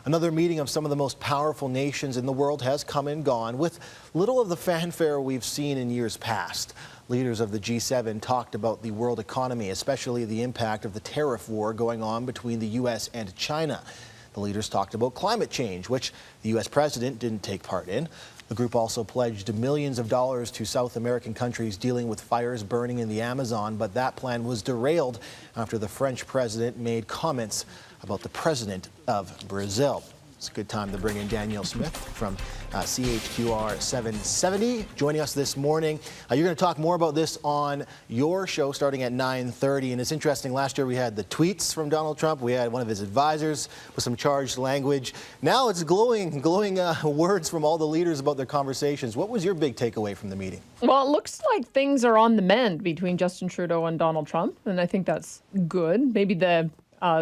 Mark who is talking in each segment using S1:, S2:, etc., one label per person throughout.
S1: Another meeting of some of the most powerful nations in the world has come and gone with little of the fanfare we've seen in years past. Leaders of the G7 talked about the world economy, especially the impact of the tariff war going on between the U.S. and China. The leaders talked about climate change, which the U.S. president didn't take part in. The group also pledged millions of dollars to South American countries dealing with fires burning in the Amazon, but that plan was derailed after the French president made comments about the president of Brazil. It's a good time to bring in Danielle Smith from CHQR 770 joining us this morning. You're going to talk more about this on your show starting at 9:30. And it's interesting, last year we had the tweets from Donald Trump. We had one of his advisors with some charged language. Now it's glowing words from all the leaders about their conversations. What was your big takeaway from the meeting?
S2: Well, it looks like things are on the mend between Justin Trudeau and Donald Trump, and I think that's good. Maybe the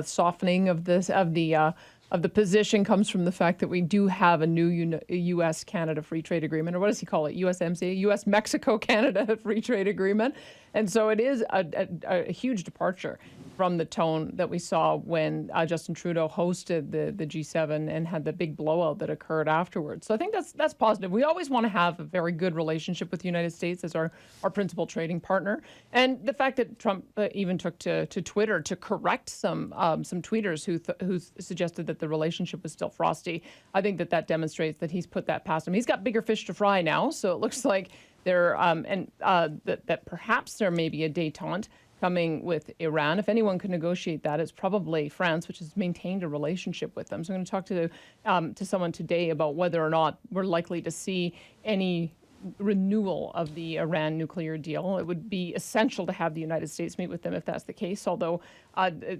S2: softening of the position comes from the fact that we do have a new U.S.-Canada free trade agreement, or what does he call it? USMCA, U.S.-Mexico-Canada free trade agreement. And so it is a huge departure from the tone that we saw when Justin Trudeau hosted the G7 and had the big blowout that occurred afterwards. So I think that's positive. We always want to have a very good relationship with the United States as our principal trading partner. And the fact that Trump even took to Twitter to correct some tweeters who suggested that the relationship was still frosty, I think that demonstrates that he's put that past him. He's got bigger fish to fry now, so it looks like that perhaps there may be a détente coming with Iran. If anyone could negotiate that, it's probably France, which has maintained a relationship with them. So I'm going to talk to someone today about whether or not we're likely to see any renewal of the Iran nuclear deal. It would be essential to have the United States meet with them if that's the case, although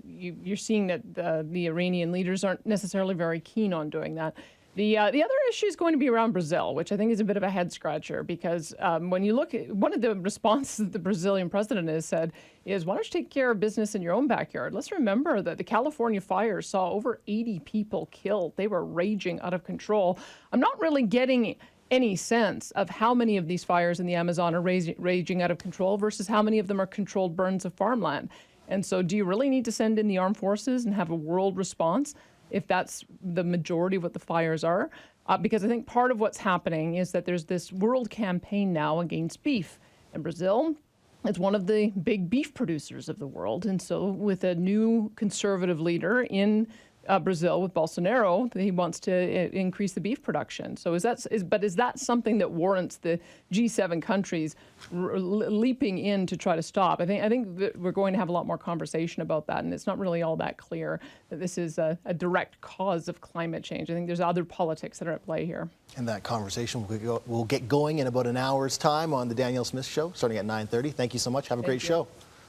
S2: you're seeing that the Iranian leaders aren't necessarily very keen on doing that. The other issue is going to be around Brazil, which I think is a bit of a head scratcher because when you look at one of the responses that the Brazilian president has said is, why don't you take care of business in your own backyard? Let's remember that the California fires saw over 80 people killed. They were raging out of control. I'm not really getting any sense of how many of these fires in the Amazon are raging out of control versus how many of them are controlled burns of farmland. And so do you really need to send in the armed forces and have a world response if that's the majority of what the fires are? Because I think part of what's happening is that there's this world campaign now against beef. And Brazil is one of the big beef producers of the world. And so with a new conservative leader in Brazil with Bolsonaro, he wants to increase the beef production. So is that something that warrants the G7 countries leaping in to try to stop? I think that we're going to have a lot more conversation about that, and it's not really all that clear that this is a direct cause of climate change. I think there's other politics that are at play here. And that conversation will get going in about an hour's time on the Danielle Smith Show, starting at 9:30. Thank you so much. Have a great show.